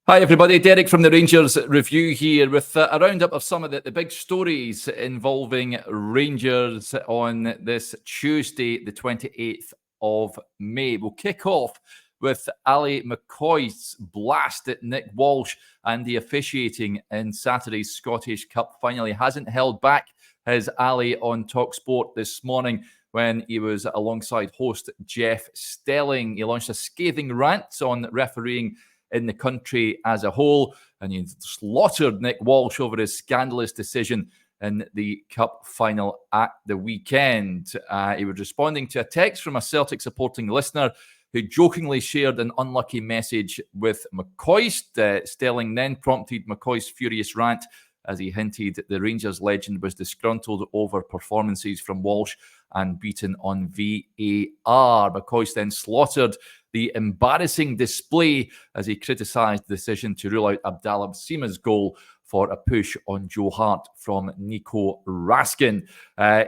Hi everybody, Derek from the Rangers Review here with a roundup of some of the big stories involving Rangers on this Tuesday, the 28th of May. We'll kick off with Ali McCoist's blast at Nick Walsh and the officiating in Saturday's Scottish Cup final. He hasn't held back his Ali on TalkSport this morning when he was alongside host Jeff Stelling. He launched a scathing rant on refereeing in the country as a whole, and he slaughtered Nick Walsh over his scandalous decision in the Cup final at the weekend. He was responding to a text from a Celtic supporting listener who jokingly shared an unlucky message with McCoist. Stelling then prompted McCoist's furious rant as he hinted the Rangers legend was disgruntled over performances from Walsh and beaten on VAR. McCoist then slaughtered the embarrassing display as he criticised the decision to rule out Abdallah Sima's goal for a push on Joe Hart from Nico Raskin.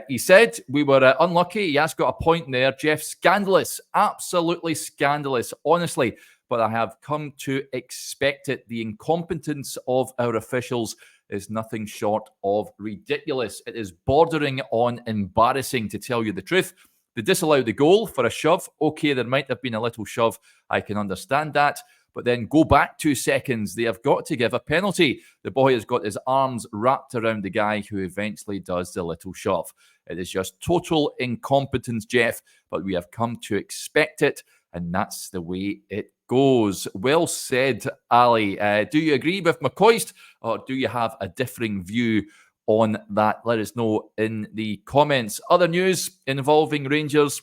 He said, we were unlucky. He has got a point there. Jeff, scandalous, absolutely scandalous, honestly. But I have come to expect it. The incompetence of our officials is nothing short of ridiculous. It is bordering on embarrassing, to tell you the truth. They disallowed the goal for a shove. Okay, there might have been a little shove. I can understand that. But then go back 2 seconds. They have got to give a penalty. The boy has got his arms wrapped around the guy who eventually does the little shove. It is just total incompetence, Jeff, but we have come to expect it, and that's the way it goes. Well said, Ali. Do you agree with McCoist, or do you have a differing view on that? Let us know in the comments. Other news involving Rangers.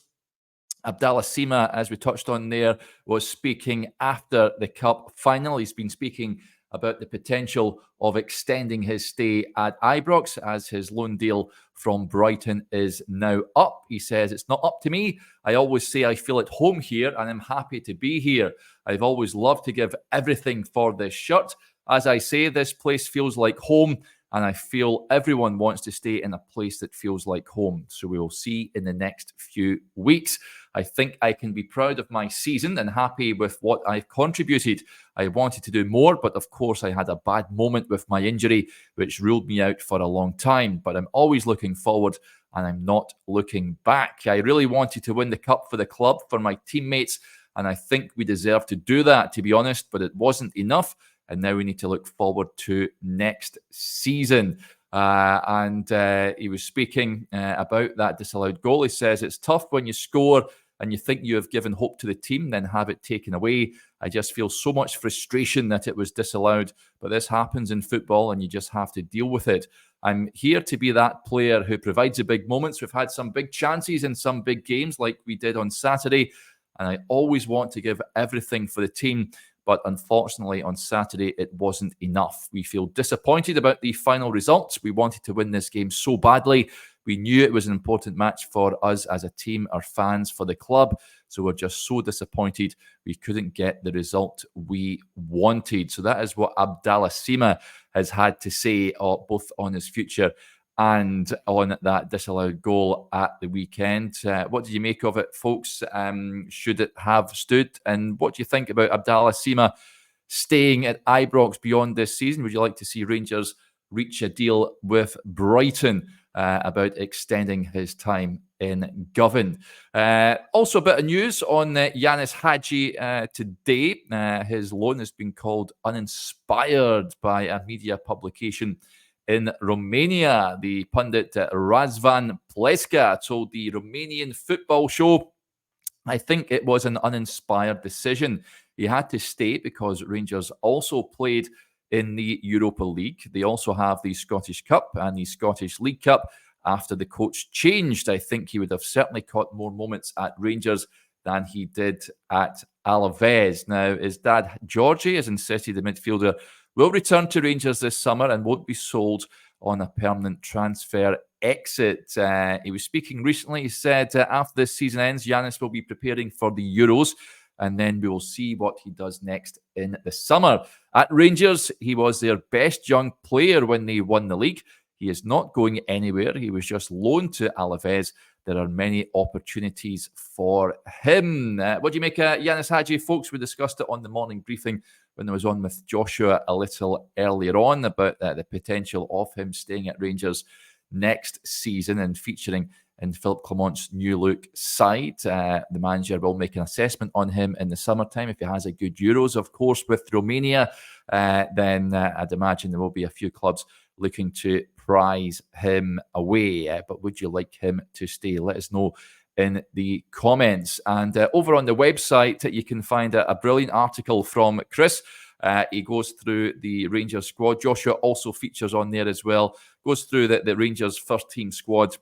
Abdallah Sima, as we touched on there, was speaking after the Cup final. He's been speaking about the potential of extending his stay at Ibrox as his loan deal from Brighton is now up. He says, it's not up to me. I always say I feel at home here and I'm happy to be here. I've always loved to give everything for this shirt. As I say, this place feels like home, and I feel everyone wants to stay in a place that feels like home. So we will see in the next few weeks. I think I can be proud of my season and happy with what I've contributed. I wanted to do more, but of course I had a bad moment with my injury, which ruled me out for a long time. But I'm always looking forward and I'm not looking back. I really wanted to win the Cup for the club, for my teammates, and I think we deserve to do that, to be honest, but it wasn't enough. And now we need to look forward to next season. He was speaking about that disallowed goal. He says, it's tough when you score and you think you have given hope to the team, then have it taken away. I just feel so much frustration that it was disallowed. But this happens in football and you just have to deal with it. I'm here to be that player who provides the big moments. We've had some big chances in some big games like we did on Saturday. And I always want to give everything for the team. But unfortunately, on Saturday, it wasn't enough. We feel disappointed about the final results. We wanted to win this game so badly. We knew it was an important match for us as a team, our fans, for the club. So we're just so disappointed we couldn't get the result we wanted. So that is what Abdallah Sima has had to say, both on his future and on that disallowed goal at the weekend. What do you make of it, folks? Should it have stood? And what do you think about Abdallah Sima staying at Ibrox beyond this season? Would you like to see Rangers reach a deal with Brighton about extending his time in Govan? Also, a bit of news on Ianis Hagi today. His loan has been called uninspired by a media publication in Romania. The pundit Razvan Pleska told the Romanian Football Show, I think it was an uninspired decision. He had to stay because Rangers also played in the Europa League. They also have the Scottish Cup and the Scottish League Cup. After the coach changed, I think he would have certainly caught more moments at Rangers than he did at Alaves. Now, his dad, Georgie, has insisted the midfielder will return to Rangers this summer and won't be sold on a permanent transfer exit. He was speaking recently. He said, after this season ends, Ianis will be preparing for the Euros, and then we will see what he does next in the summer. At Rangers, he was their best young player when they won the league. He is not going anywhere. He was just loaned to Alaves, there are many opportunities for him. What do you make of Ianis Hagi, folks? We discussed it on the morning briefing when I was on with Joshua a little earlier on about the potential of him staying at Rangers next season and featuring in Philippe Clement's new look side. The manager will make an assessment on him in the summertime. If he has a good Euros, of course, with Romania, then I'd imagine there will be a few clubs looking to prize him away. But would you like him to stay? Let us know in the comments. And over on the website, you can find a brilliant article from Chris. He goes through the Rangers squad. Joshua also features on there as well. Goes through the Rangers first team squad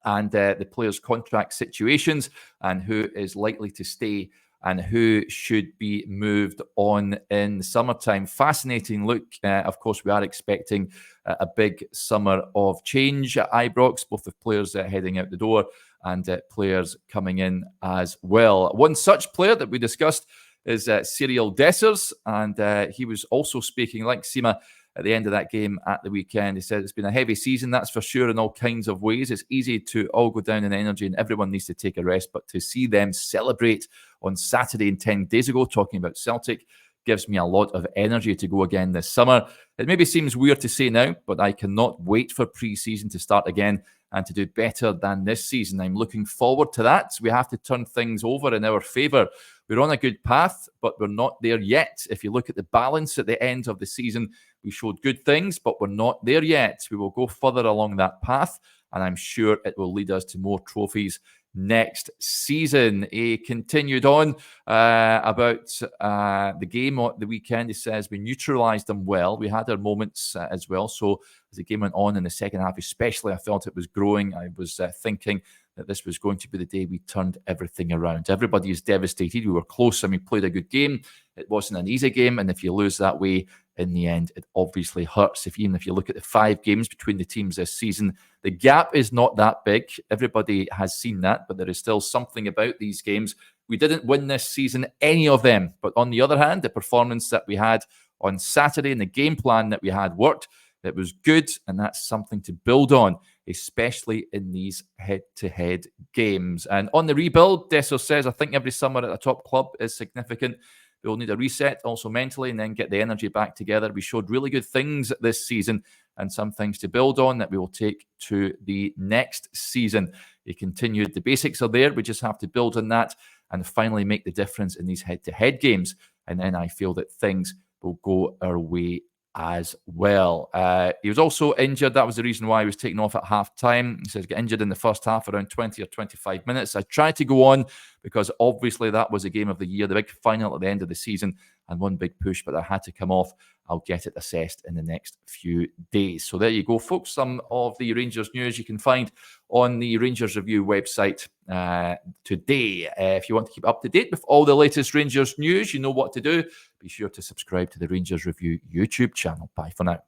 and the players' contract situations and who is likely to stay and who should be moved on in the summertime. Fascinating look. Of course, we are expecting a big summer of change at Ibrox, both of players heading out the door and players coming in as well. One such player that we discussed is Cyril Dessers, and he was also speaking like Sima at the end of that game at the weekend. He said it's been a heavy season, that's for sure, in all kinds of ways. It's easy to all go down in energy and everyone needs to take a rest, but to see them celebrate on Saturday and 10 days ago, talking about Celtic, gives me a lot of energy to go again this summer. It maybe seems weird to say now, but I cannot wait for pre-season to start again and to do better than this season. I'm looking forward to that. We have to turn things over in our favour. We're on a good path, but we're not there yet. If you look at the balance at the end of the season, we showed good things, but we're not there yet. We will go further along that path, and I'm sure it will lead us to more trophies next season. He continued on about the game on the weekend. He says we neutralised them well. We had our moments as well. So as the game went on in the second half, especially, I felt it was growing. I was thinking that this was going to be the day we turned everything around. Everybody is devastated. We were close and we played a good game. It wasn't an easy game. And if you lose that way, in the end, it obviously hurts. Even if you look at the 5 games between the teams this season, the gap is not that big. Everybody has seen that, but there is still something about these games. We didn't win this season, any of them. But on the other hand, the performance that we had on Saturday and the game plan that we had worked. It was good, and that's something to build on, especially in these head-to-head games. And on the rebuild, Dessers says, I think every summer at a top club is significant. We'll need a reset also mentally and then get the energy back together. We showed really good things this season and some things to build on that we will take to the next season. He continued, the basics are there. We just have to build on that and finally make the difference in these head-to-head games. And then I feel that things will go our way as well. He was also injured. That was the reason why he was taken off at half-time. He says he got injured in the first half, around 20 or 25 minutes. I tried to go on because obviously that was the game of the year, the big final at the end of the season, and one big push, but I had to come off. I'll get it assessed in the next few days. So there you go, folks. Some of the Rangers news you can find on the Rangers Review website today. If you want to keep up to date with all the latest Rangers news, you know what to do. Be sure to subscribe to the Rangers Review YouTube channel. Bye for now.